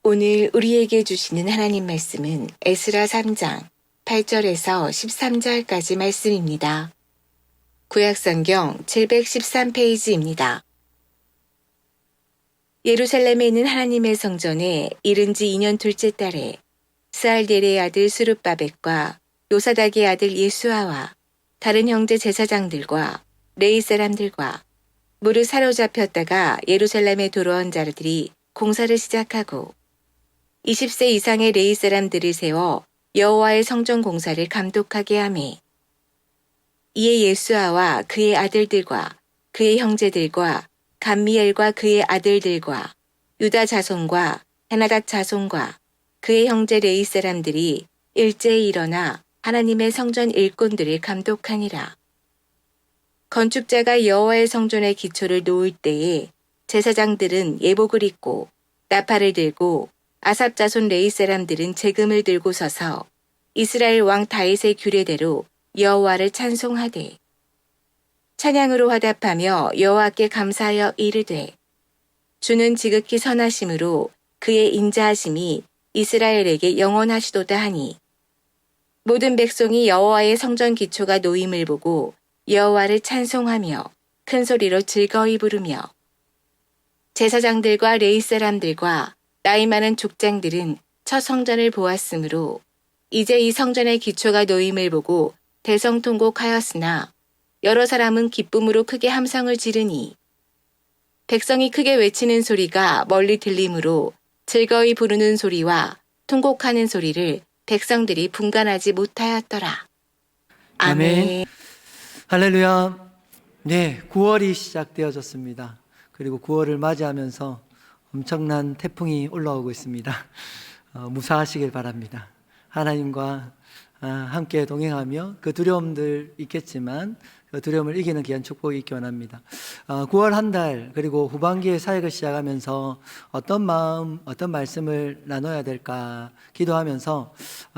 오늘 우리에게 주시는 하나님 말씀은 에스라 3장 8절에서 13절까지 말씀입니다. 구약성경 713페이지입니다. 예루살렘에 있는 하나님의 성전에 이른 지 2년 둘째 달에 스알델의 아들 스룹바벳과 요사닥의 아들 예수아와 다른 형제 제사장들과 레위 사람들과 무릇 사로잡혔다가 예루살렘에 돌아온 자들이 공사를 시작하고 20세 이상의 레위 사람들을 세워 여호와의 성전 공사를 감독하게 하매 이에 예수아와 그의 아들들과 그의 형제들과 감미엘과 그의 아들들과 유다 자손과 헤나닷 자손과 그의 형제 레위 사람들이 일제히 일어나 하나님의 성전 일꾼들을 감독하니라. 건축자가 여호와의 성전의 기초를 놓을 때에 제사장들은 예복을 입고 나팔을 들고 아삽 자손 레위 사람들은 제금을 들고 서서 이스라엘 왕 다윗의 규례대로 여호와를 찬송하되 찬양으로 화답하며 여호와께 감사하여 이르되 주는 지극히 선하심으로 그의 인자하심이 이스라엘에게 영원하시도다 하니 모든 백성이 여호와의 성전 기초가 놓임을 보고 여호와를 찬송하며 큰 소리로 즐거이 부르며 제사장들과 레위 사람들과 나이 많은 족장들은 첫 성전을 보았으므로 이제 이 성전의 기초가 놓임을 보고 대성통곡하였으나 여러 사람은 기쁨으로 크게 함성을 지르니 백성이 크게 외치는 소리가 멀리 들리므로 즐거이 부르는 소리와 통곡하는 소리를 백성들이 분간하지 못하였더라. 아멘. 할렐루야. 네, 9월이 시작되어졌습니다. 그리고 9월을 맞이하면서 엄청난 태풍이 올라오고 있습니다. 무사하시길 바랍니다. 하나님과 함께 동행하며 그 두려움들 있겠지만 그 두려움을 이기는 귀한 축복이 있기 원합니다. 9월 한 달 그리고 후반기에 사역을 시작하면서 어떤 마음, 어떤 말씀을 나눠야 될까 기도하면서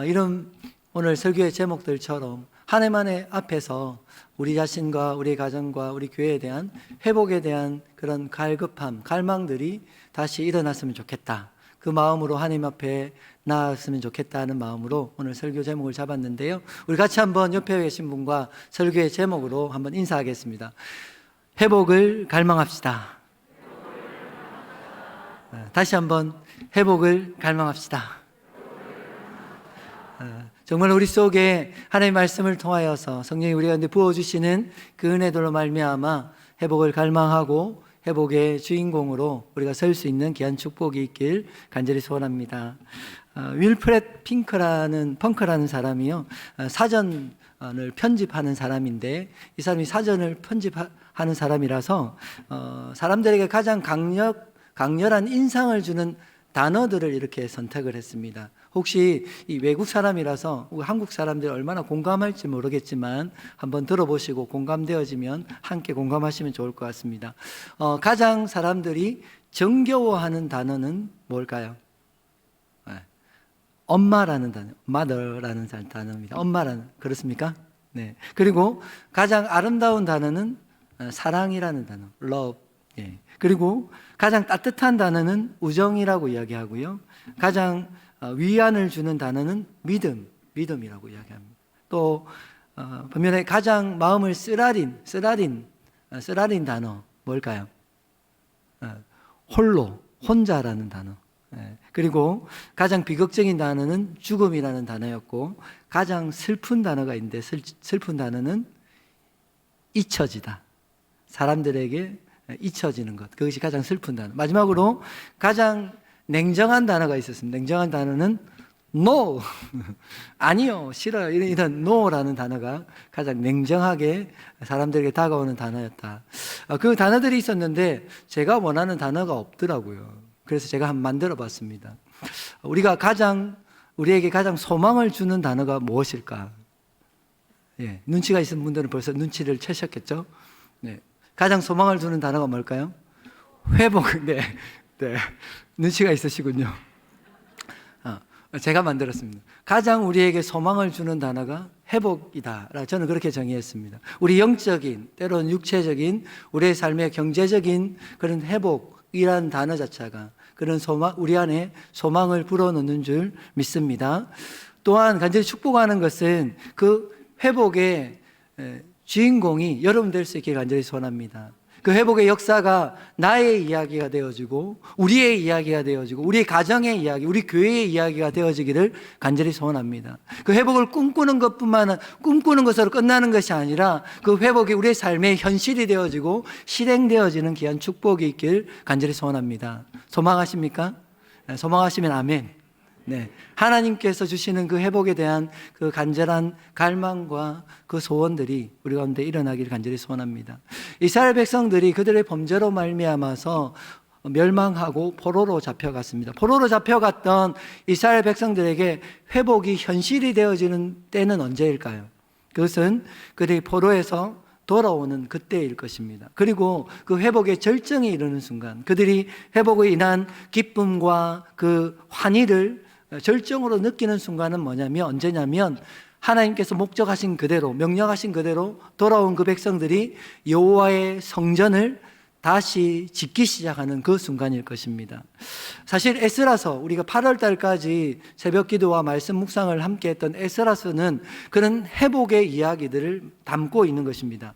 이런 오늘 설교의 제목들처럼 한 해만의 앞에서 우리 자신과 우리 가정과 우리 교회에 대한 회복에 대한 그런 갈급함, 갈망들이 다시 일어났으면 좋겠다. 그 마음으로 하나님 앞에 나았으면 좋겠다는 마음으로 오늘 설교 제목을 잡았는데요. 우리 같이 한번 옆에 계신 분과 설교의 제목으로 한번 인사하겠습니다. 회복을 갈망합시다. 다시 한번 회복을 갈망합시다. 정말 우리 속에 하나님의 말씀을 통하여서 성령이 우리 가운데 부어주시는 그 은혜들로 말미암아 회복을 갈망하고 회복의 주인공으로 우리가 설 수 있는 귀한 축복이 있길 간절히 소원합니다. 윌프렛 펑크라는 사람이요, 사전을 편집하는 사람인데 이 사람이 사전을 편집하는 사람이라서 사람들에게 가장 강렬한 인상을 주는 단어들을 이렇게 선택을 했습니다. 혹시 이 외국 사람이라서 한국 사람들이 얼마나 공감할지 모르겠지만 한번 들어보시고 공감되어지면 함께 공감하시면 좋을 것 같습니다. 가장 사람들이 정겨워하는 단어는 뭘까요? 엄마라는 단어, mother라는 단어입니다. 엄마라는, 그렇습니까? 네. 그리고 가장 아름다운 단어는 사랑이라는 단어, love. 예. 그리고 가장 따뜻한 단어는 우정이라고 이야기하고요. 가장 위안을 주는 단어는 믿음이라고 이야기합니다. 또 반면에 가장 마음을 쓰라린 단어 뭘까요? 혼자라는 단어. 그리고 가장 비극적인 단어는 죽음이라는 단어였고 가장 슬픈 단어가 있는데 슬픈 단어는 잊혀지다. 사람들에게 잊혀지는 것. 그것이 가장 슬픈 단어. 마지막으로 가장 냉정한 단어가 있었습니다. 냉정한 단어는 no. 아니요, 싫어요. 이런 no라는 단어가 가장 냉정하게 사람들에게 다가오는 단어였다. 그 단어들이 있었는데 제가 원하는 단어가 없더라고요. 그래서 제가 한번 만들어 봤습니다. 우리에게 가장 소망을 주는 단어가 무엇일까? 예, 눈치가 있는 분들은 벌써 눈치를 채셨겠죠? 네. 가장 소망을 주는 단어가 뭘까요? 회복. 네. 눈치가 있으시군요. 제가 만들었습니다. 가장 우리에게 소망을 주는 단어가 회복이다. 저는 그렇게 정의했습니다. 우리 영적인, 때로는 육체적인, 우리의 삶의 경제적인 그런 회복, 회복이란 단어 자체가 그런 소망, 우리 안에 소망을 불어넣는 줄 믿습니다. 또한 간절히 축복하는 것은 그 회복의 주인공이 여러분 될 수 있게 간절히 소원합니다. 그 회복의 역사가 나의 이야기가 되어지고 우리의 이야기가 되어지고 우리의 가정의 이야기, 우리 교회의 이야기가 되어지기를 간절히 소원합니다. 그 회복을 꿈꾸는 것뿐만 꿈꾸는 것으로 끝나는 것이 아니라 그 회복이 우리의 삶의 현실이 되어지고 실행되어지는 귀한 축복이 있길 간절히 소원합니다. 소망하십니까? 소망하시면 아멘. 네, 하나님께서 주시는 그 회복에 대한 그 간절한 갈망과 그 소원들이 우리 가운데 일어나기를 간절히 소원합니다. 이스라엘 백성들이 그들의 범죄로 말미암아서 멸망하고 포로로 잡혀갔습니다. 포로로 잡혀갔던 이스라엘 백성들에게 회복이 현실이 되어지는 때는 언제일까요? 그것은 그들이 포로에서 돌아오는 그때일 것입니다. 그리고 그 회복의 절정에 이르는 순간 그들이 회복에 인한 기쁨과 그 환희를 절정으로 느끼는 순간은 뭐냐면 언제냐면 하나님께서 목적하신 그대로 명령하신 그대로 돌아온 그 백성들이 여호와의 성전을 다시 짓기 시작하는 그 순간일 것입니다. 사실 에스라서 우리가 8월 달까지 새벽 기도와 말씀 묵상을 함께 했던 에스라서는 그런 회복의 이야기들을 담고 있는 것입니다.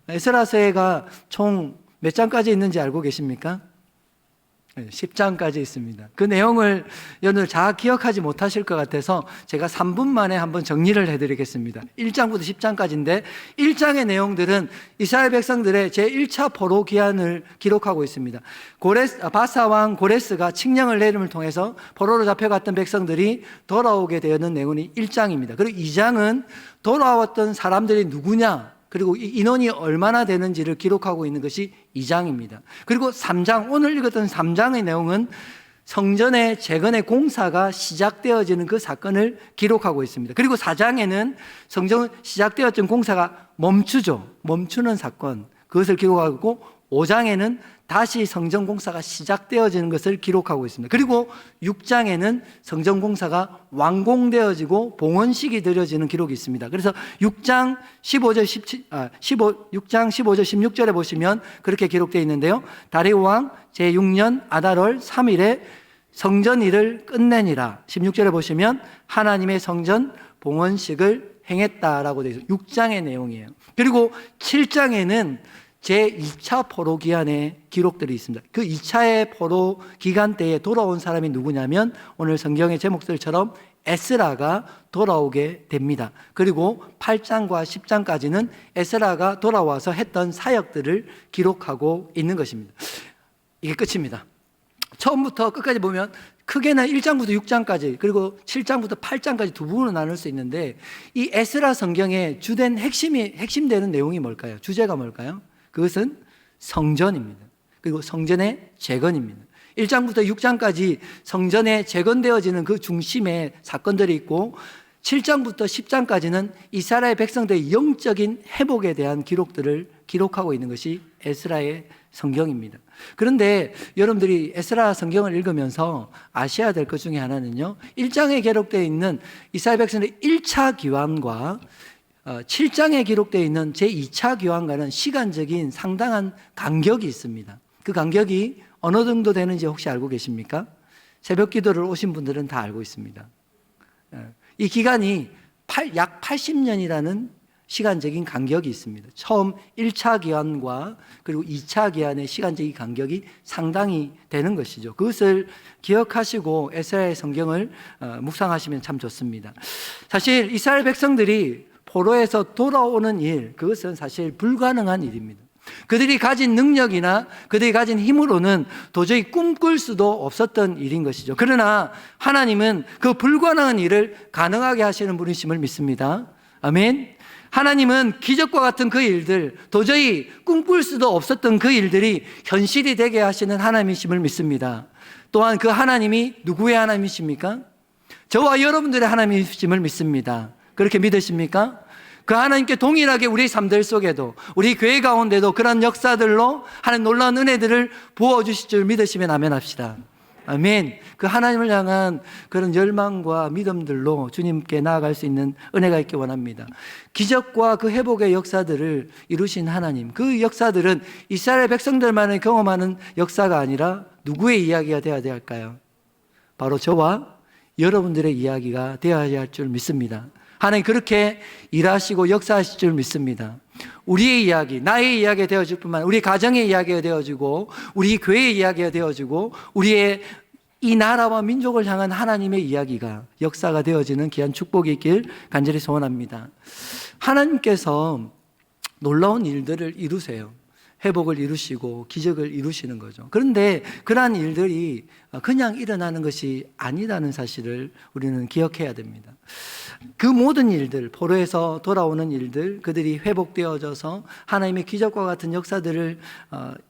에스라서가 총 몇 장까지 있는지 알고 계십니까? 10장까지 있습니다. 그 내용을 여러분 잘 기억하지 못하실 것 같아서 제가 3분 만에 한번 정리를 해드리겠습니다. 1장부터 10장까지인데 1장의 내용들은 이스라엘 백성들의 제1차 포로 기한을 기록하고 있습니다. 바사 왕 고레스가 칙령을 내림을 통해서 포로로 잡혀갔던 백성들이 돌아오게 되는 내용이 1장입니다. 그리고 2장은 돌아왔던 사람들이 누구냐 그리고 인원이 얼마나 되는지를 기록하고 있는 것이 2장입니다. 그리고 3장, 오늘 읽었던 3장의 내용은 성전의 재건의 공사가 시작되어지는 그 사건을 기록하고 있습니다. 그리고 4장에는 성전 시작되었던 공사가 멈추는 사건, 그것을 기록하고 5장에는 다시 성전 공사가 시작되어지는 것을 기록하고 있습니다. 그리고 6장에는 성전 공사가 완공되어지고 봉헌식이 드려지는 기록이 있습니다. 그래서 6장 15절 16절에 보시면 그렇게 기록되어 있는데요. 다리오 왕 제6년 아달월 3일에 성전 일을 끝내니라. 16절에 보시면 하나님의 성전 봉헌식을 행했다라고 되어 있습니다. 6장의 내용이에요. 그리고 7장에는 제2차 포로 기간의 기록들이 있습니다. 그 2차의 포로 기간 때에 돌아온 사람이 누구냐면 오늘 성경의 제목들처럼 에스라가 돌아오게 됩니다. 그리고 8장과 10장까지는 에스라가 돌아와서 했던 사역들을 기록하고 있는 것입니다. 이게 끝입니다. 처음부터 끝까지 보면 크게는 1장부터 6장까지 그리고 7장부터 8장까지 두 부분으로 나눌 수 있는데 이 에스라 성경의 주된 핵심되는 내용이 뭘까요? 주제가 뭘까요? 그것은 성전입니다. 그리고 성전의 재건입니다. 1장부터 6장까지 성전에 재건되어지는 그 중심에 사건들이 있고 7장부터 10장까지는 이스라엘 백성들의 영적인 회복에 대한 기록들을 기록하고 있는 것이 에스라의 성경입니다. 그런데 여러분들이 에스라 성경을 읽으면서 아셔야 될 것 중에 하나는요, 1장에 기록되어 있는 이스라엘 백성들의 1차 기환과 7장에 기록되어 있는 제2차 기환과는 시간적인 상당한 간격이 있습니다. 그 간격이 어느 정도 되는지 혹시 알고 계십니까? 새벽 기도를 오신 분들은 다 알고 있습니다. 이 기간이 약 80년이라는 시간적인 간격이 있습니다. 처음 1차 기한과 그리고 2차 기한의 시간적인 간격이 상당히 되는 것이죠. 그것을 기억하시고 에스라의 성경을 묵상하시면 참 좋습니다. 사실 이스라엘 백성들이 포로에서 돌아오는 일, 그것은 사실 불가능한 일입니다. 그들이 가진 능력이나 그들이 가진 힘으로는 도저히 꿈꿀 수도 없었던 일인 것이죠. 그러나 하나님은 그 불가능한 일을 가능하게 하시는 분이심을 믿습니다. 아멘. 하나님은 기적과 같은 그 일들, 도저히 꿈꿀 수도 없었던 그 일들이 현실이 되게 하시는 하나님이심을 믿습니다. 또한 그 하나님이 누구의 하나님이십니까? 저와 여러분들의 하나님이심을 믿습니다. 그렇게 믿으십니까? 그 하나님께 동일하게 우리 삶들 속에도 우리 교회 가운데도 그런 역사들로 하나님 놀라운 은혜들을 부어주실 줄 믿으시면 아멘 합시다. 아멘. 그 하나님을 향한 그런 열망과 믿음들로 주님께 나아갈 수 있는 은혜가 있기 원합니다. 기적과 그 회복의 역사들을 이루신 하나님, 그 역사들은 이스라엘 백성들만이 경험하는 역사가 아니라 누구의 이야기가 되어야 할까요? 바로 저와 여러분들의 이야기가 되어야 할 줄 믿습니다. 하나님 그렇게 일하시고 역사하실 줄 믿습니다. 우리의 이야기, 나의 이야기가 되어질 뿐만 아니라 우리 가정의 이야기가 되어지고 우리 교회의 이야기가 되어지고 우리의 이 나라와 민족을 향한 하나님의 이야기가 역사가 되어지는 귀한 축복이 있길 간절히 소원합니다. 하나님께서 놀라운 일들을 이루세요. 회복을 이루시고 기적을 이루시는 거죠. 그런데 그러한 일들이 그냥 일어나는 것이 아니라는 사실을 우리는 기억해야 됩니다. 그 모든 일들, 포로에서 돌아오는 일들, 그들이 회복되어져서 하나님의 기적과 같은 역사들을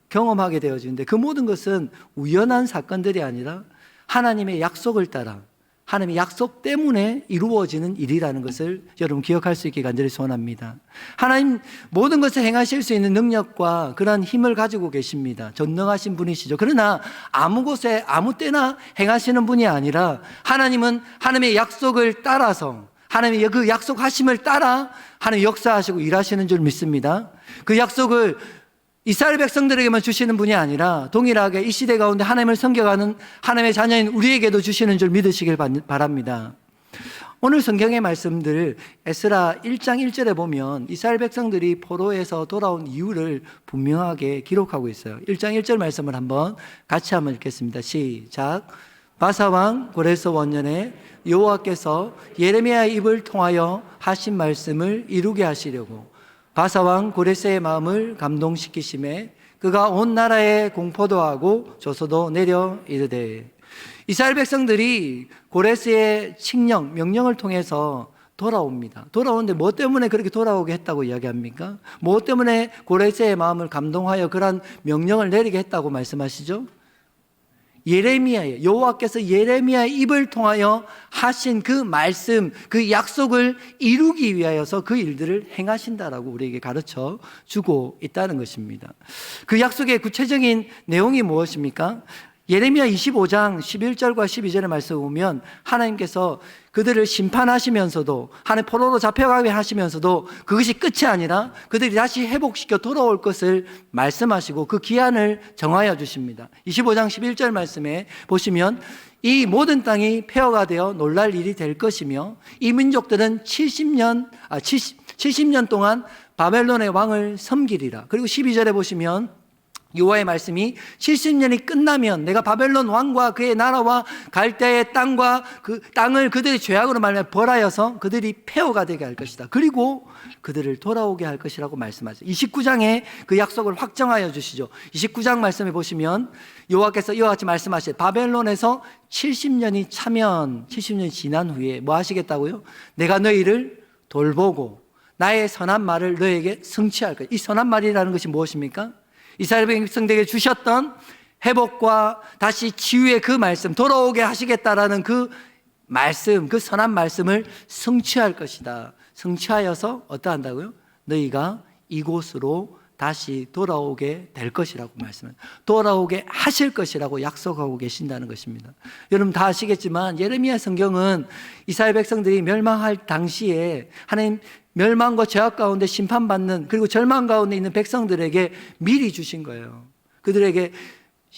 경험하게 되어지는데 그 모든 것은 우연한 사건들이 아니라 하나님의 약속을 따라 하나님의 약속 때문에 이루어지는 일이라는 것을 여러분 기억할 수 있게 간절히 소원합니다. 하나님 모든 것을 행하실 수 있는 능력과 그러한 힘을 가지고 계십니다. 전능하신 분이시죠. 그러나 아무 곳에 아무 때나 행하시는 분이 아니라 하나님은 하나님의 약속을 따라서 하나님의 그 약속하심을 따라 하나님 역사하시고 일하시는 줄 믿습니다. 그 약속을 이스라엘 백성들에게만 주시는 분이 아니라 동일하게 이 시대 가운데 하나님을 섬겨가는 하나님의 자녀인 우리에게도 주시는 줄 믿으시길 바랍니다. 오늘 성경의 말씀들 에스라 1장 1절에 보면 이스라엘 백성들이 포로에서 돌아온 이유를 분명하게 기록하고 있어요. 1장 1절 말씀을 한번 같이 한번 읽겠습니다. 시작. 바사왕 고레스 원년에 여호와께서 예레미야의 입을 통하여 하신 말씀을 이루게 하시려고 바사왕 고레스의 마음을 감동시키심에 그가 온 나라에 공포도 하고 조서도 내려 이르되. 이스라엘 백성들이 고레스의 칙령, 명령을 통해서 돌아옵니다. 돌아오는데 뭐 때문에 그렇게 돌아오게 했다고 이야기합니까? 뭐 때문에 고레스의 마음을 감동하여 그런 명령을 내리게 했다고 말씀하시죠? 예레미야의 여호와께서 예레미야의 입을 통하여 하신 그 말씀, 그 약속을 이루기 위하여서 그 일들을 행하신다라고 우리에게 가르쳐 주고 있다는 것입니다. 그 약속의 구체적인 내용이 무엇입니까? 예레미야 25장 11절과 12절의 말씀을 보면 하나님께서 그들을 심판하시면서도 하나님 포로로 잡혀가게 하시면서도 그것이 끝이 아니라 그들이 다시 회복시켜 돌아올 것을 말씀하시고 그 기한을 정하여 주십니다. 25장 11절 말씀에 보시면 이 모든 땅이 폐허가 되어 놀랄 일이 될 것이며 이 민족들은 70년 동안 바벨론의 왕을 섬기리라. 그리고 12절에 보시면 여호와의 말씀이 70년이 끝나면 내가 바벨론 왕과 그의 나라와 갈대의 땅과 그 땅을 그들의 죄악으로 말미암아 벌하여서 그들이 폐허가 되게 할 것이다. 그리고 그들을 돌아오게 할 것이라고 말씀하죠. 29장에 그 약속을 확정하여 주시죠. 29장 말씀에 보시면 여호와께서 이와 같이 말씀하시죠. 바벨론에서 70년이 차면 70년이 지난 후에 뭐 하시겠다고요? 내가 너희를 돌보고 나의 선한 말을 너에게 성취할 것이다. 이 선한 말이라는 것이 무엇입니까? 이스라엘 백성들에게 주셨던 회복과 다시 치유의 그 말씀, 돌아오게 하시겠다라는 그 말씀, 그 선한 말씀을 성취할 것이다. 성취하여서 어떠한다고요? 너희가 이곳으로 다시 돌아오게 될 것이라고 말씀합니다. 돌아오게 하실 것이라고 약속하고 계신다는 것입니다. 여러분 다 아시겠지만 예레미야 성경은 이스라엘 백성들이 멸망할 당시에 하나님 멸망과 죄악 가운데 심판받는 그리고 절망 가운데 있는 백성들에게 미리 주신 거예요. 그들에게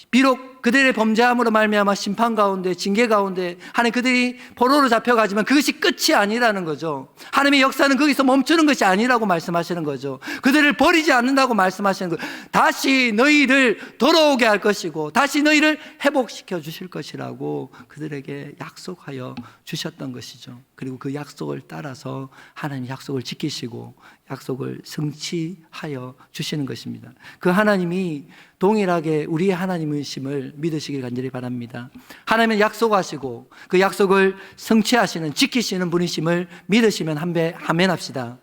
비록 그들의 범죄함으로 말미암아 심판 가운데 징계 가운데 하나님 그들이 포로로 잡혀가지만 그것이 끝이 아니라는 거죠. 하나님의 역사는 거기서 멈추는 것이 아니라고 말씀하시는 거죠. 그들을 버리지 않는다고 말씀하시는 거예요. 다시 너희를 돌아오게 할 것이고 다시 너희를 회복시켜 주실 것이라고 그들에게 약속하여 주셨던 것이죠. 그리고 그 약속을 따라서 하나님 약속을 지키시고 약속을 성취하여 주시는 것입니다. 그 하나님이 동일하게 우리의 하나님이심을 믿으시길 간절히 바랍니다. 하나님은 약속하시고 그 약속을 성취하시는 지키시는 분이심을 믿으시면 아멘 합시다.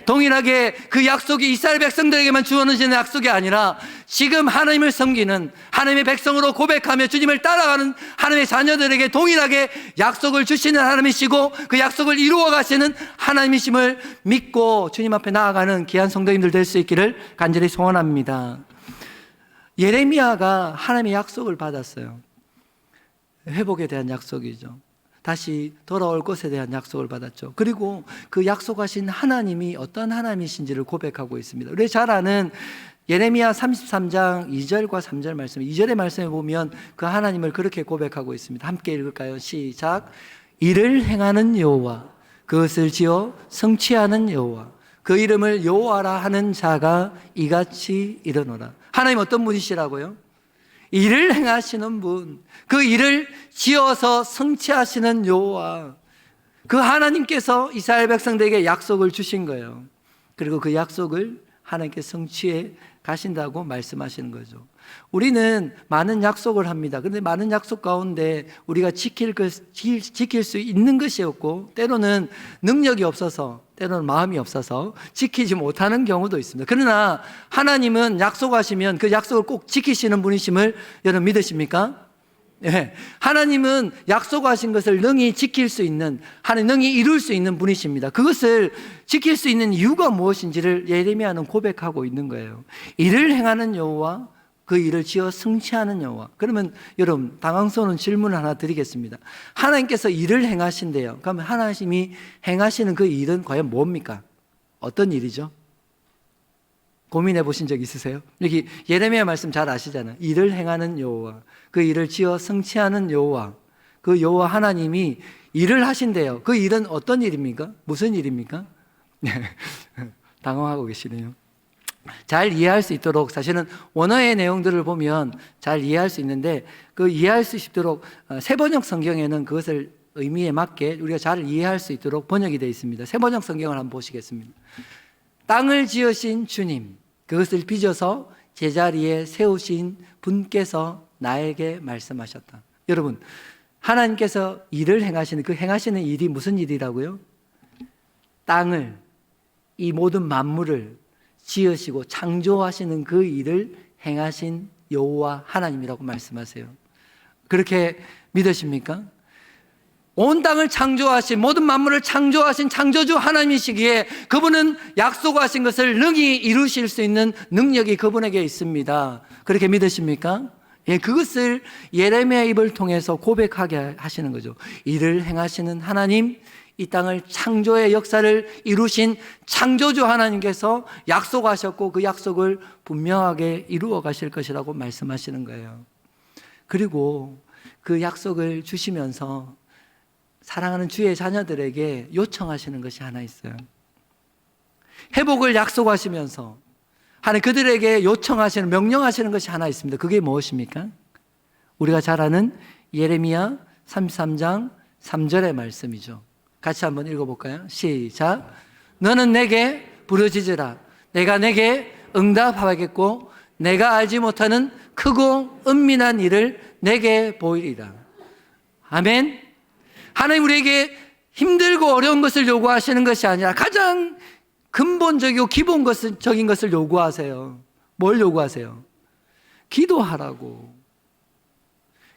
동일하게 그 약속이 이스라엘 백성들에게만 주어지는 약속이 아니라 지금 하나님을 섬기는 하나님의 백성으로 고백하며 주님을 따라가는 하나님의 자녀들에게 동일하게 약속을 주시는 하나님이시고 그 약속을 이루어 가시는 하나님이심을 믿고 주님 앞에 나아가는 귀한 성도님들 될 수 있기를 간절히 소원합니다. 예레미야가 하나님의 약속을 받았어요. 회복에 대한 약속이죠. 다시 돌아올 것에 대한 약속을 받았죠. 그리고 그 약속하신 하나님이 어떤 하나님이신지를 고백하고 있습니다. 우리 잘 아는 예레미야 33장 2절과 3절 말씀, 2절의 말씀에 보면 그 하나님을 그렇게 고백하고 있습니다. 함께 읽을까요? 시작. 이를 행하는 여호와, 그것을 지어 성취하는 여호와, 그 이름을 여호와라 하는 자가 이같이 이르노라. 하나님 어떤 분이시라고요? 일을 행하시는 분, 그 일을 지어서 성취하시는 여호와, 그 하나님께서 이스라엘 백성들에게 약속을 주신 거예요. 그리고 그 약속을 하나님께 성취해 가신다고 말씀하시는 거죠. 우리는 많은 약속을 합니다. 그런데 많은 약속 가운데 우리가 지킬 수 있는 것이 없고, 때로는 능력이 없어서, 때로는 마음이 없어서 지키지 못하는 경우도 있습니다. 그러나 하나님은 약속하시면 그 약속을 꼭 지키시는 분이심을 여러분 믿으십니까? 네. 하나님은 약속하신 것을 능히 지킬 수 있는, 하나님 능히 이룰 수 있는 분이십니다. 그것을 지킬 수 있는 이유가 무엇인지를 예레미야는 고백하고 있는 거예요. 일을 행하는 여호와, 그 일을 지어 성취하는 여호와. 그러면 여러분 당황스러운 질문을 하나 드리겠습니다. 하나님께서 일을 행하신대요. 그러면 하나님이 행하시는 그 일은 과연 뭡니까? 어떤 일이죠? 고민해 보신 적 있으세요? 여기 예레미야 말씀 잘 아시잖아요. 일을 행하는 여호와, 그 일을 지어 성취하는 여호와, 그 여호와 하나님이 일을 하신대요. 그 일은 어떤 일입니까? 무슨 일입니까? 당황하고 계시네요. 잘 이해할 수 있도록, 사실은 원어의 내용들을 보면 잘 이해할 수 있는데, 그 이해할 수 있도록 세번역 성경에는 그것을 의미에 맞게 우리가 잘 이해할 수 있도록 번역이 되어 있습니다. 세번역 성경을 한번 보시겠습니다. 땅을 지으신 주님, 그것을 빚어서 제자리에 세우신 분께서 나에게 말씀하셨다. 여러분, 하나님께서 일을 행하시는, 그 행하시는 일이 무슨 일이라고요? 땅을, 이 모든 만물을 지으시고 창조하시는 그 일을 행하신 여호와 하나님이라고 말씀하세요. 그렇게 믿으십니까? 온 땅을 창조하신, 모든 만물을 창조하신 창조주 하나님이시기에 그분은 약속하신 것을 능히 이루실 수 있는 능력이 그분에게 있습니다. 그렇게 믿으십니까? 예, 그것을 예레미야 입을 통해서 고백하게 하시는 거죠. 이를 행하시는 하나님, 이 땅을 창조의 역사를 이루신 창조주 하나님께서 약속하셨고 그 약속을 분명하게 이루어 가실 것이라고 말씀하시는 거예요. 그리고 그 약속을 주시면서 사랑하는 주의 자녀들에게 요청하시는 것이 하나 있어요. 회복을 약속하시면서 하나님 그들에게 요청하시는, 명령하시는 것이 하나 있습니다. 그게 무엇입니까? 우리가 잘 아는 예레미야 33장 3절의 말씀이죠. 같이 한번 읽어볼까요? 시작. 너는 내게 부르짖으라. 내가 내게 응답하겠고 내가 알지 못하는 크고 은밀한 일을 내게 보이리라. 아멘. 하나님 우리에게 힘들고 어려운 것을 요구하시는 것이 아니라 가장 근본적이고 기본적인 것을 요구하세요. 뭘 요구하세요? 기도하라고.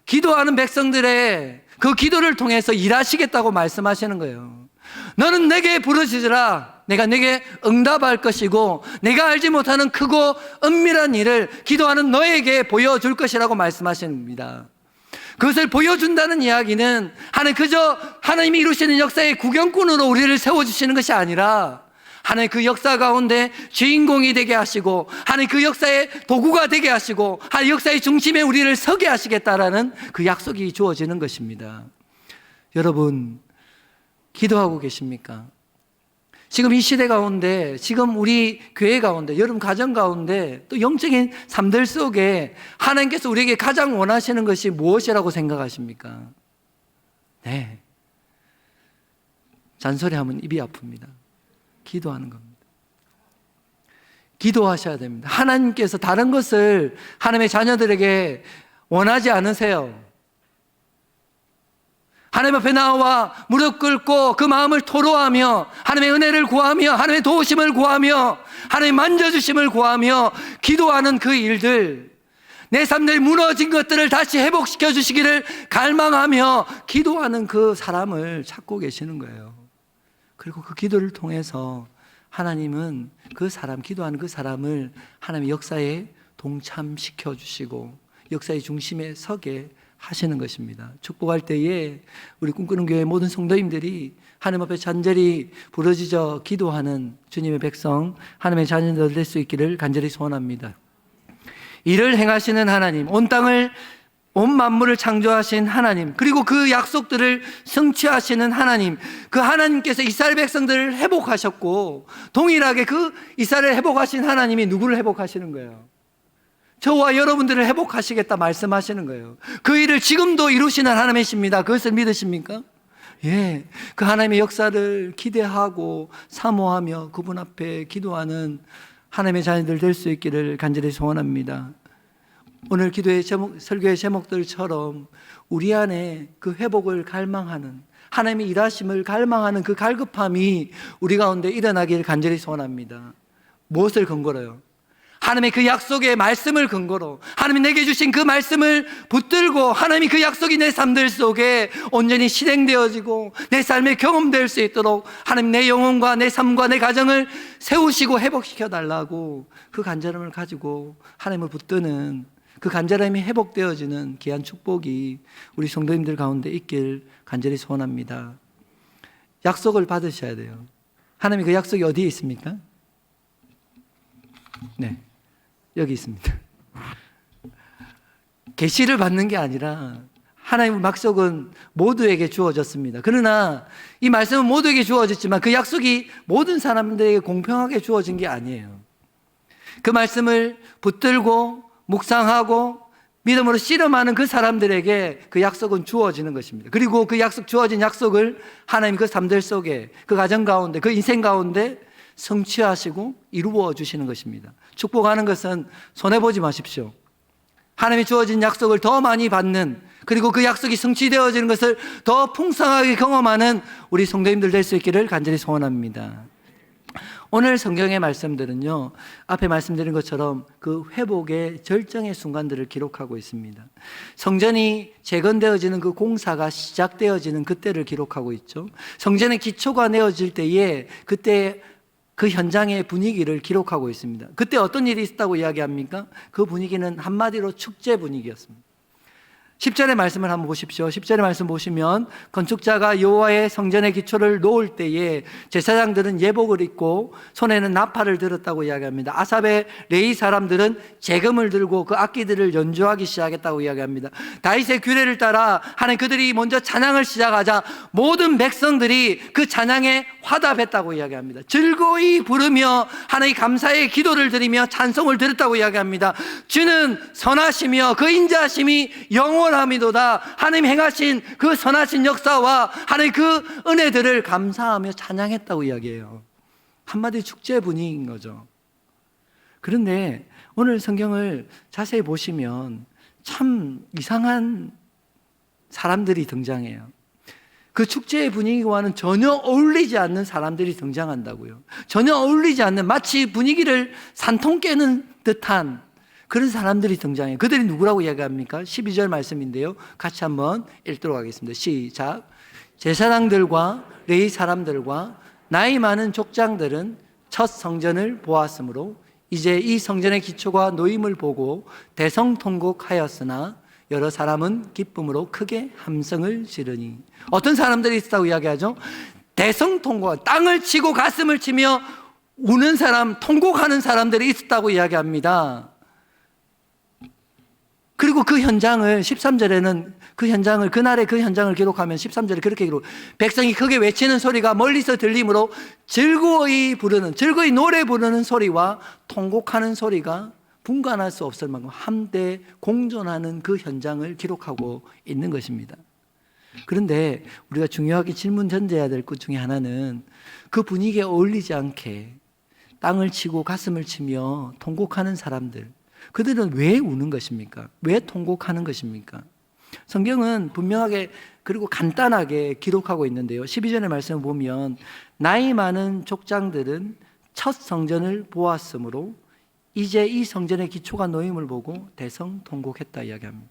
기도하는 백성들의 그 기도를 통해서 일하시겠다고 말씀하시는 거예요. 너는 내게 부르짖으라. 내가 내게 응답할 것이고 내가 알지 못하는 크고 은밀한 일을 기도하는 너에게 보여줄 것이라고 말씀하시는 겁니다. 그것을 보여준다는 이야기는 하나님 그저 하나님이 이루시는 역사의 구경꾼으로 우리를 세워주시는 것이 아니라 하나님 그 역사 가운데 주인공이 되게 하시고 하나님 그 역사의 도구가 되게 하시고 하나님 역사의 중심에 우리를 서게 하시겠다라는 그 약속이 주어지는 것입니다. 여러분 기도하고 계십니까? 지금 이 시대 가운데, 지금 우리 교회 가운데, 여러분 가정 가운데 또 영적인 삶들 속에 하나님께서 우리에게 가장 원하시는 것이 무엇이라고 생각하십니까? 네, 잔소리하면 입이 아픕니다. 기도하는 겁니다. 기도하셔야 됩니다. 하나님께서 다른 것을 하나님의 자녀들에게 원하지 않으세요. 하나님 앞에 나와 무릎 꿇고 그 마음을 토로하며 하나님의 은혜를 구하며 하나님의 도우심을 구하며 하나님의 만져주심을 구하며 기도하는 그 일들, 내 삶들이 무너진 것들을 다시 회복시켜 주시기를 갈망하며 기도하는 그 사람을 찾고 계시는 거예요. 그리고 그 기도를 통해서 하나님은 그 사람, 기도하는 그 사람을 하나님의 역사에 동참시켜 주시고 역사의 중심에 서게 하시는 것입니다. 축복할 때에 우리 꿈꾸는 교회 모든 성도님들이 하나님 앞에 간절히 부르짖어 기도하는 주님의 백성, 하나님의 자녀들 될 수 있기를 간절히 소원합니다. 이를 행하시는 하나님, 온 땅을, 온 만물을 창조하신 하나님, 그리고 그 약속들을 성취하시는 하나님, 그 하나님께서 이스라엘 백성들을 회복하셨고, 동일하게 그 이스라엘을 회복하신 하나님이 누구를 회복하시는 거예요? 저와 여러분들을 회복하시겠다 말씀하시는 거예요. 그 일을 지금도 이루시는 하나님이십니다. 그것을 믿으십니까? 예, 그 하나님의 역사를 기대하고 사모하며 그분 앞에 기도하는 하나님의 자녀들 될 수 있기를 간절히 소원합니다. 오늘 기도의 제목, 설교의 제목들처럼 우리 안에 그 회복을 갈망하는, 하나님의 일하심을 갈망하는 그 갈급함이 우리 가운데 일어나길 간절히 소원합니다. 무엇을 근거로요? 하나님의 그 약속의 말씀을 근거로, 하나님이 내게 주신 그 말씀을 붙들고 하나님이 그 약속이 내 삶들 속에 온전히 실행되어지고 내 삶에 경험될 수 있도록 하나님 내 영혼과 내 삶과 내 가정을 세우시고 회복시켜 달라고 그 간절함을 가지고 하나님을 붙드는 그 간절함이 회복되어지는 귀한 축복이 우리 성도님들 가운데 있길 간절히 소원합니다. 약속을 받으셔야 돼요. 하나님이 그 약속이 어디에 있습니까? 네, 여기 있습니다. 계시를 받는 게 아니라 하나님의 약속은 모두에게 주어졌습니다. 그러나 이 말씀은 모두에게 주어졌지만 그 약속이 모든 사람들에게 공평하게 주어진 게 아니에요. 그 말씀을 붙들고 묵상하고 믿음으로 씨름하는 그 사람들에게 그 약속은 주어지는 것입니다. 그리고 그 주어진 약속을 하나님 그 삶들 속에, 그 가정 가운데, 그 인생 가운데 성취하시고 이루어 주시는 것입니다. 축복하는 것은 손해보지 마십시오. 하나님이 주어진 약속을 더 많이 받는, 그리고 그 약속이 성취되어지는 것을 더 풍성하게 경험하는 우리 성도님들 될 수 있기를 간절히 소원합니다. 오늘 성경의 말씀들은요, 앞에 말씀드린 것처럼 그 회복의 절정의 순간들을 기록하고 있습니다. 성전이 재건되어지는 그 공사가 시작되어지는 그때를 기록하고 있죠. 성전의 기초가 내어질 때에 그때 그 현장의 분위기를 기록하고 있습니다. 그때 어떤 일이 있었다고 이야기합니까? 그 분위기는 한마디로 축제 분위기였습니다. 10절의 말씀을 한번 보십시오. 10절의 말씀 보시면 건축자가 여호와의 성전의 기초를 놓을 때에 제사장들은 예복을 입고 손에는 나팔을 들었다고 이야기합니다. 아삽의 레위 사람들은 재금을 들고 그 악기들을 연주하기 시작했다고 이야기합니다. 다윗의 규례를 따라 하나님 그들이 먼저 찬양을 시작하자 모든 백성들이 그 찬양에 화답했다고 이야기합니다. 즐거이 부르며 하나님 감사의 기도를 드리며 찬송을 드렸다고 이야기합니다. 주는 선하시며 그 인자하심이 영원함이도다. 하나님 행하신 그 선하신 역사와 하나님 그 은혜들을 감사하며 찬양했다고 이야기해요. 한마디 축제 분위기인 거죠. 그런데 오늘 성경을 자세히 보시면 참 이상한 사람들이 등장해요. 그 축제의 분위기와는 전혀 어울리지 않는 사람들이 등장한다고요. 전혀 어울리지 않는, 마치 분위기를 산통 깨는 듯한 그런 사람들이 등장해요. 그들이 누구라고 이야기합니까? 12절 말씀인데요. 같이 한번 읽도록 하겠습니다. 시작. 제사장들과 레위 사람들과 나이 많은 족장들은 첫 성전을 보았으므로 이제 이 성전의 기초가 놓임을 보고 대성통곡하였으나 여러 사람은 기쁨으로 크게 함성을 지르니. 어떤 사람들이 있었다고 이야기하죠? 대성통곡, 땅을 치고 가슴을 치며 우는 사람, 통곡하는 사람들이 있었다고 이야기합니다. 그리고 그 현장을 13절에는 그날의 그 현장을 기록하면 13절에 그렇게 기록. 백성이 크게 외치는 소리가 멀리서 들리므로 즐거이 노래 부르는 소리와 통곡하는 소리가 분간할 수 없을 만큼 함께 공존하는 그 현장을 기록하고 있는 것입니다. 그런데 우리가 중요하게 질문 던져야 될 것 중에 하나는 그 분위기에 어울리지 않게 땅을 치고 가슴을 치며 통곡하는 사람들, 그들은 왜 우는 것입니까? 왜 통곡하는 것입니까? 성경은 분명하게 그리고 간단하게 기록하고 있는데요. 12절의 말씀을 보면 나이 많은 족장들은 첫 성전을 보았으므로 이제 이 성전의 기초가 놓임을 보고 대성통곡했다 이야기합니다.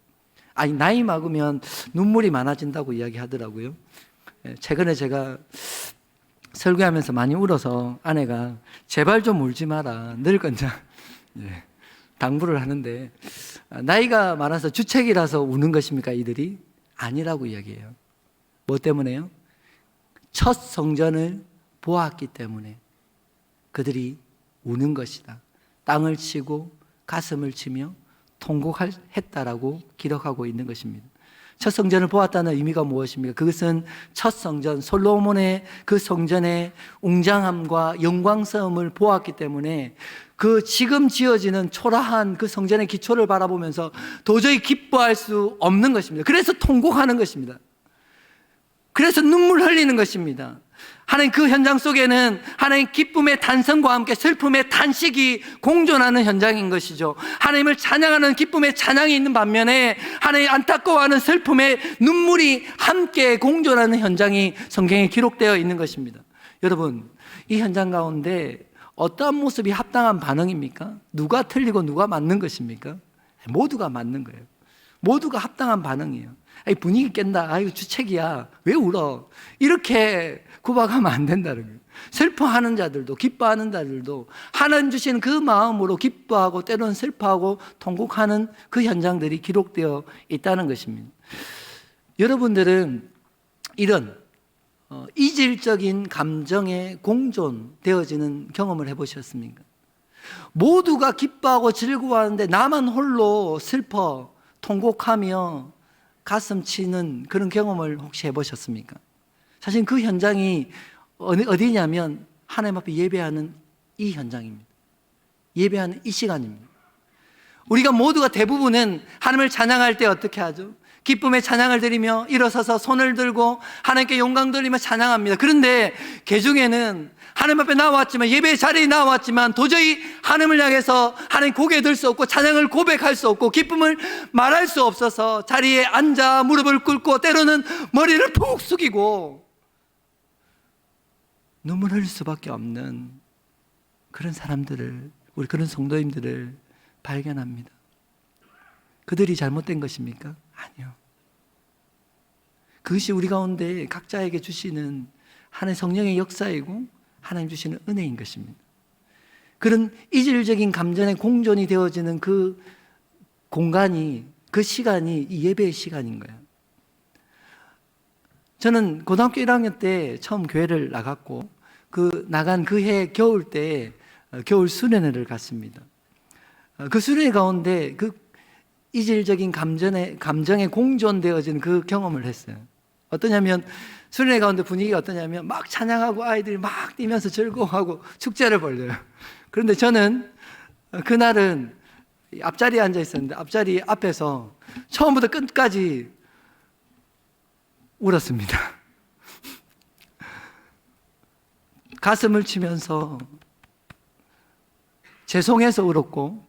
아니, 나이 먹으면 눈물이 많아진다고 이야기하더라고요. 최근에 제가 설교하면서 많이 울어서 아내가 제발 좀 울지 마라, 늙었냐. 당부를 하는데, 나이가 많아서 주책이라서 우는 것입니까? 이들이? 아니라고 이야기해요. 뭐 때문에요? 첫 성전을 보았기 때문에 그들이 우는 것이다. 땅을 치고 가슴을 치며 통곡했다라고 기록하고 있는 것입니다. 첫 성전을 보았다는 의미가 무엇입니까? 그것은 첫 성전, 솔로몬의 그 성전의 웅장함과 영광스러움을 보았기 때문에 그 지금 지어지는 초라한 그 성전의 기초를 바라보면서 도저히 기뻐할 수 없는 것입니다. 그래서 통곡하는 것입니다. 그래서 눈물 흘리는 것입니다. 하나님 그 현장 속에는 하나님 기쁨의 단성과 함께 슬픔의 탄식이 공존하는 현장인 것이죠. 하나님을 찬양하는 기쁨의 찬양이 있는 반면에 하나님 안타까워하는 슬픔의 눈물이 함께 공존하는 현장이 성경에 기록되어 있는 것입니다. 여러분, 이 현장 가운데 어떠한 모습이 합당한 반응입니까? 누가 틀리고 누가 맞는 것입니까? 모두가 맞는 거예요. 모두가 합당한 반응이에요. 분위기 깬다. 아이고 주책이야. 왜 울어? 이렇게 구박하면 안 된다는 거예요. 슬퍼하는 자들도 기뻐하는 자들도 하나님 주신 그 마음으로 기뻐하고 때로는 슬퍼하고 통곡하는 그 현장들이 기록되어 있다는 것입니다. 여러분들은 이런 이질적인 감정에 공존되어지는 경험을 해보셨습니까? 모두가 기뻐하고 즐거워하는데 나만 홀로 슬퍼 통곡하며 가슴 치는 그런 경험을 혹시 해보셨습니까? 사실 그 현장이 어디냐면 하나님 앞에 예배하는 이 현장입니다. 예배하는 이 시간입니다. 우리가 모두가 대부분은 하나님을 찬양할 때 어떻게 하죠? 기쁨의 찬양을 드리며 일어서서 손을 들고 하나님께 영광 돌리며 찬양합니다. 그런데 개중에는 하나님 앞에 나왔지만 예배 자리에 나왔지만 도저히 하나님을 향해서 하나님 고개 들 수 없고 찬양을 고백할 수 없고 기쁨을 말할 수 없어서 자리에 앉아 무릎을 꿇고 때로는 머리를 푹 숙이고 눈물 흘릴 수밖에 없는 그런 사람들을, 우리 그런 성도님들을 발견합니다. 그들이 잘못된 것입니까? 아니요. 그것이 우리 가운데 각자에게 주시는 하나님의 성령의 역사이고 하나님 주시는 은혜인 것입니다. 그런 이질적인 감정의 공존이 되어지는 그 공간이, 그 시간이 이 예배의 시간인 거예요. 저는 고등학교 1학년 때 처음 교회를 나갔고 나간 그 해 겨울 때 겨울 수련회를 갔습니다. 그 수련회 가운데 그 이질적인 감정에 공존되어지는 그 경험을 했어요. 어떠냐면 수련회 가운데 분위기가 어떠냐면 막 찬양하고 아이들이 막 뛰면서 즐거워하고 축제를 벌려요. 그런데 저는 그날은 앞자리에 앉아 있었는데 앞자리 앞에서 처음부터 끝까지 울었습니다. 가슴을 치면서 죄송해서 울었고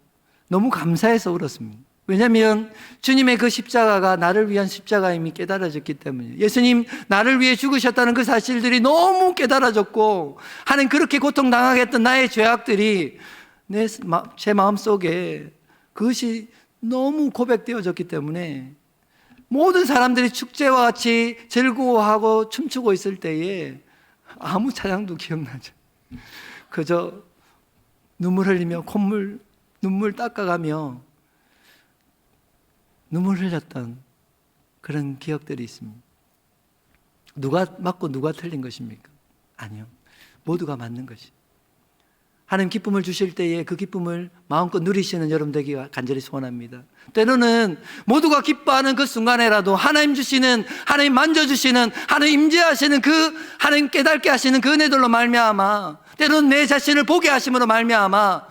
너무 감사해서 울었습니다. 왜냐하면 주님의 그 십자가가 나를 위한 십자가임이 깨달아졌기 때문에, 예수님 나를 위해 죽으셨다는 그 사실들이 너무 깨달아졌고 하나님 그렇게 고통당하게 했던 나의 죄악들이 제 마음속에 그것이 너무 고백되어졌기 때문에 모든 사람들이 축제와 같이 즐거워하고 춤추고 있을 때에 아무 찬양도 기억나죠. 그저 눈물 흘리며 눈물 닦아가며 눈물 흘렸던 그런 기억들이 있습니다. 누가 맞고 누가 틀린 것입니까? 아니요. 모두가 맞는 것이. 하나님 기쁨을 주실 때에 그 기쁨을 마음껏 누리시는 여러분 되기가 간절히 소원합니다. 때로는 모두가 기뻐하는 그 순간에라도 하나님 주시는, 하나님 만져주시는, 하나님 임재하시는 그 하나님 깨닫게 하시는 그 은혜들로 말미암아, 때로는 내 자신을 보게 하심으로 말미암아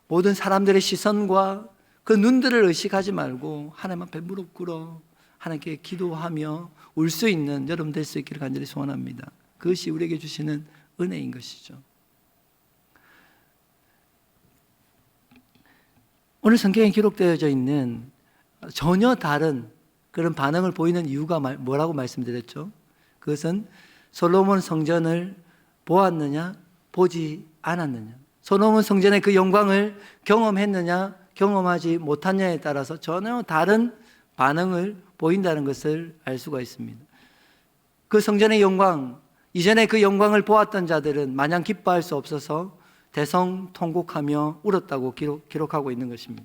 모든 사람들의 시선과 그 눈들을 의식하지 말고 하나님 앞에 무릎 꿇어 하나님께 기도하며 울 수 있는 여러분 될 수 있기를 간절히 소원합니다. 그것이 우리에게 주시는 은혜인 것이죠. 오늘 성경에 기록되어져 있는 전혀 다른 그런 반응을 보이는 이유가 뭐라고 말씀드렸죠? 그것은 솔로몬 성전을 보았느냐 보지 않았느냐, 솔로몬 성전의 그 영광을 경험했느냐 경험하지 못했냐에 따라서 전혀 다른 반응을 보인다는 것을 알 수가 있습니다. 그 성전의 영광, 이전에 그 영광을 보았던 자들은 마냥 기뻐할 수 없어서 대성통곡하며 울었다고 기록하고 있는 것입니다.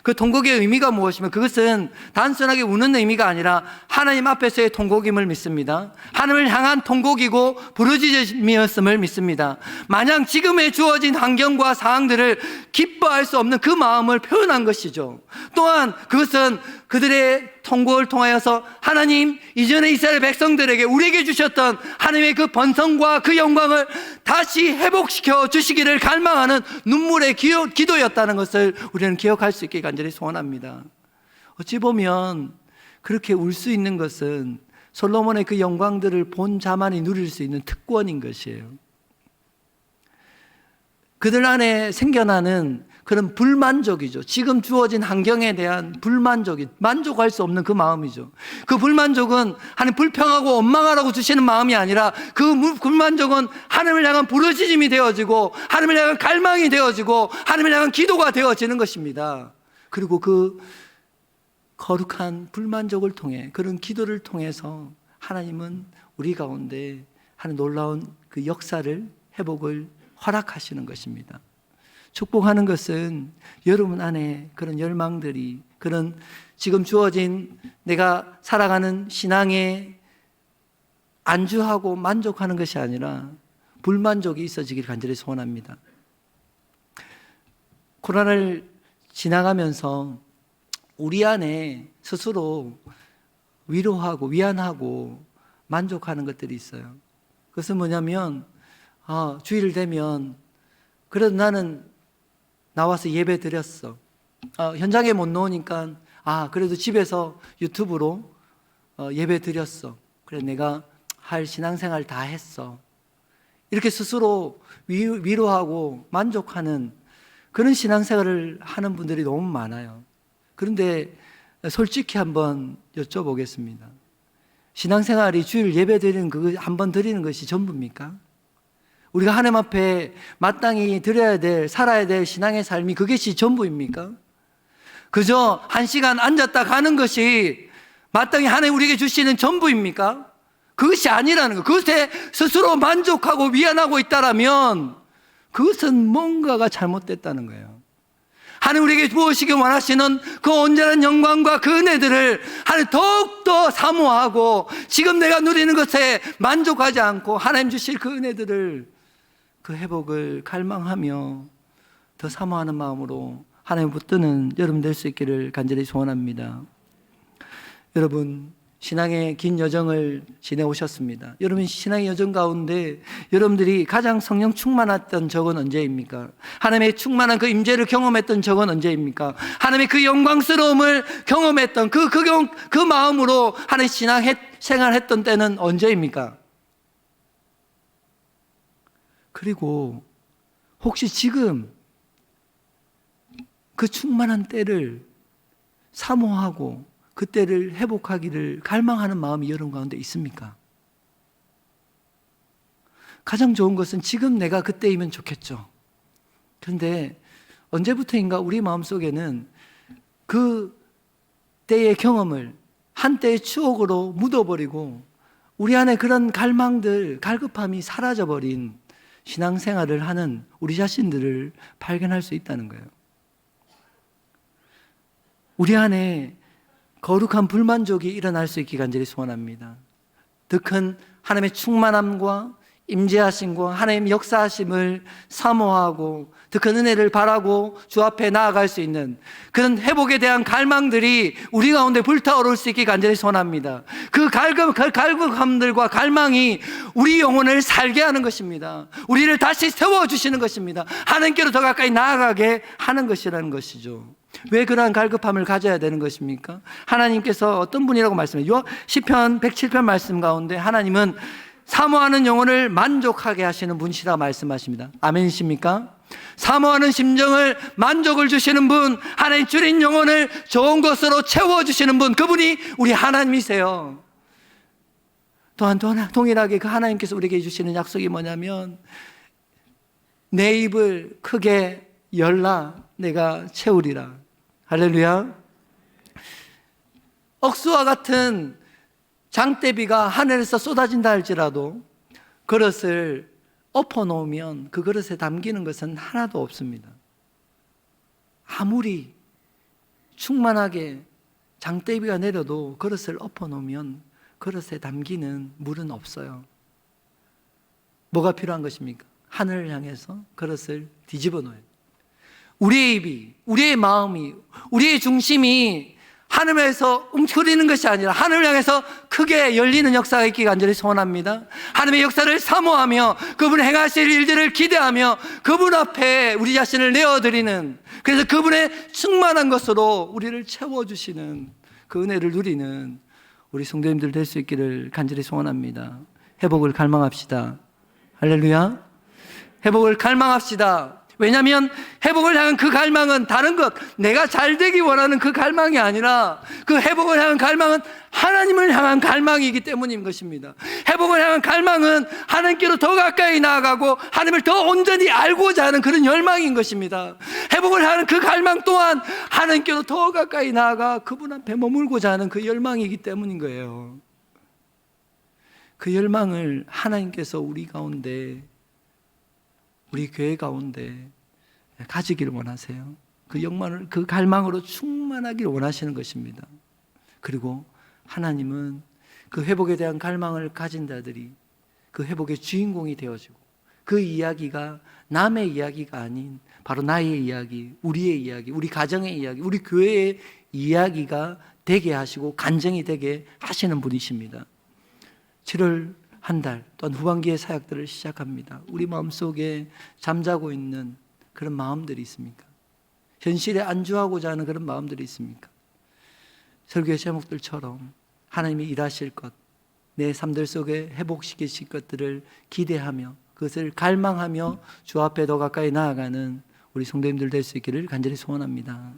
그 통곡의 의미가 무엇이면 그것은 단순하게 우는 의미가 아니라 하나님 앞에서의 통곡임을 믿습니다. 하나님을 향한 통곡이고 부르짖음이었음을 믿습니다. 마냥 지금에 주어진 환경과 상황들을 기뻐할 수 없는 그 마음을 표현한 것이죠. 또한 그것은 그들의 통곡을 통하여서 하나님, 이전에 이스라엘 백성들에게 우리에게 주셨던 하나님의 그 번성과 그 영광을 다시 회복시켜 주시기를 갈망하는 눈물의 기도였다는 것을 우리는 기억할 수 있게 간절히 소원합니다. 어찌 보면 그렇게 울 수 있는 것은 솔로몬의 그 영광들을 본 자만이 누릴 수 있는 특권인 것이에요. 그들 안에 생겨나는 그런 불만족이죠. 지금 주어진 환경에 대한 불만족이, 만족할 수 없는 그 마음이죠. 그 불만족은 하나님 불평하고 원망하라고 주시는 마음이 아니라 그 불만족은 하나님을 향한 부르짖음이 되어지고 하나님을 향한 갈망이 되어지고 하나님을 향한 기도가 되어지는 것입니다. 그리고 그 거룩한 불만족을 통해, 그런 기도를 통해서 하나님은 우리 가운데 하는 놀라운 그 역사를, 회복을 허락하시는 것입니다. 축복하는 것은 여러분 안에 그런 열망들이, 그런 지금 주어진 내가 살아가는 신앙에 안주하고 만족하는 것이 아니라 불만족이 있어지길 간절히 소원합니다. 코로나를 지나가면서 우리 안에 스스로 위로하고 위안하고 만족하는 것들이 있어요. 그것은 뭐냐면 주일 되면 그래도 나는 나와서 예배 드렸어. 현장에 못 나오니까 그래도 집에서 유튜브로 예배 드렸어. 그래 내가 할 신앙생활 다 했어. 이렇게 스스로 위로하고 만족하는 그런 신앙생활을 하는 분들이 너무 많아요. 그런데 솔직히 한번 여쭤보겠습니다. 신앙생활이 주일 예배 드리는 그 한번 드리는 것이 전부입니까? 우리가 하나님 앞에 마땅히 드려야 될, 살아야 될 신앙의 삶이 그것이 전부입니까? 그저 한 시간 앉았다 가는 것이 마땅히 하나님 우리에게 주시는 전부입니까? 그것이 아니라는 거. 그것에 스스로 만족하고 위안하고 있다라면 그것은 뭔가가 잘못됐다는 거예요. 하나님 우리에게 무엇이길 원하시는 그 온전한 영광과 그 은혜들을 하나님 더욱더 사모하고 지금 내가 누리는 것에 만족하지 않고 하나님 주실 그 은혜들을, 그 회복을 갈망하며 더 사모하는 마음으로 하나님 붙드는 여러분 될 수 있기를 간절히 소원합니다. 여러분 신앙의 긴 여정을 지내오셨습니다. 여러분 신앙의 여정 가운데 여러분들이 가장 성령 충만했던 적은 언제입니까? 하나님의 충만한 그 임재를 경험했던 적은 언제입니까? 하나님의 그 영광스러움을 경험했던 그 마음으로 하나님 신앙 생활했던 때는 언제입니까? 그리고 혹시 지금 그 충만한 때를 사모하고 그 때를 회복하기를 갈망하는 마음이 여러분 가운데 있습니까? 가장 좋은 것은 지금 내가 그때이면 좋겠죠. 그런데 언제부터인가 우리 마음속에는 그 때의 경험을 한때의 추억으로 묻어버리고 우리 안에 그런 갈망들, 갈급함이 사라져버린 신앙생활을 하는 우리 자신들을 발견할 수 있다는 거예요. 우리 안에 거룩한 불만족이 일어날 수 있기 간절히 소원합니다. 더 큰 하나님의 충만함과 임재하심과 하나님의 역사하심을 사모하고 더 큰 은혜를 바라고 주 앞에 나아갈 수 있는 그런 회복에 대한 갈망들이 우리 가운데 불타오를 수 있기 간절히 소원합니다. 그 갈급함들과 갈망이 우리 영혼을 살게 하는 것입니다. 우리를 다시 세워주시는 것입니다. 하나님께로 더 가까이 나아가게 하는 것이라는 것이죠. 왜 그러한 갈급함을 가져야 되는 것입니까? 하나님께서 어떤 분이라고 말씀해요? 시편 107편 말씀 가운데 하나님은 사모하는 영혼을 만족하게 하시는 분이시라 말씀하십니다. 아멘이십니까? 사모하는 심정을 만족을 주시는 분, 하나님 줄인 영혼을 좋은 것으로 채워주시는 분, 그분이 우리 하나님이세요. 또한 동일하게 그 하나님께서 우리에게 주시는 약속이 뭐냐면 내 입을 크게 열라 내가 채우리라. 할렐루야. 억수와 같은 장대비가 하늘에서 쏟아진다 할지라도 그릇을 엎어놓으면 그 그릇에 담기는 것은 하나도 없습니다. 아무리 충만하게 장대비가 내려도 그릇을 엎어놓으면 그릇에 담기는 물은 없어요. 뭐가 필요한 것입니까? 하늘을 향해서 그릇을 뒤집어 놓아요. 우리의 입이, 우리의 마음이, 우리의 중심이 하늘에서 움츠리는 것이 아니라 하늘을 향해서 크게 열리는 역사가 있기를 간절히 소원합니다. 하나님의 역사를 사모하며 그분 행하실 일들을 기대하며 그분 앞에 우리 자신을 내어드리는, 그래서 그분의 충만한 것으로 우리를 채워주시는 그 은혜를 누리는 우리 성도님들 될 수 있기를 간절히 소원합니다. 회복을 갈망합시다. 할렐루야. 회복을 갈망합시다. 왜냐하면 회복을 향한 그 갈망은 다른 것, 내가 잘 되기 원하는 그 갈망이 아니라 그 회복을 향한 갈망은 하나님을 향한 갈망이기 때문인 것입니다. 회복을 향한 갈망은 하나님께로 더 가까이 나아가고 하나님을 더 온전히 알고자 하는 그런 열망인 것입니다. 회복을 하는 그 갈망 또한 하나님께로 더 가까이 나아가 그분 앞에 머물고자 하는 그 열망이기 때문인 거예요. 그 열망을 하나님께서 우리 가운데, 우리 교회 가운데 가지기를 원하세요. 그 영광을, 그 갈망으로 충만하기를 원하시는 것입니다. 그리고 하나님은 그 회복에 대한 갈망을 가진 자들이 그 회복의 주인공이 되어지고, 그 이야기가 남의 이야기가 아닌 바로 나의 이야기, 우리의 이야기, 우리 가정의 이야기, 우리 교회의 이야기가 되게 하시고 간증이 되게 하시는 분이십니다. 7월 한 달 또한 후반기의 사역들을 시작합니다. 우리 마음속에 잠자고 있는 그런 마음들이 있습니까? 현실에 안주하고자 하는 그런 마음들이 있습니까? 설교의 제목들처럼 하나님이 일하실 것, 내 삶들 속에 회복시키실 것들을 기대하며 그것을 갈망하며 주 앞에 더 가까이 나아가는 우리 성도님들 될 수 있기를 간절히 소원합니다.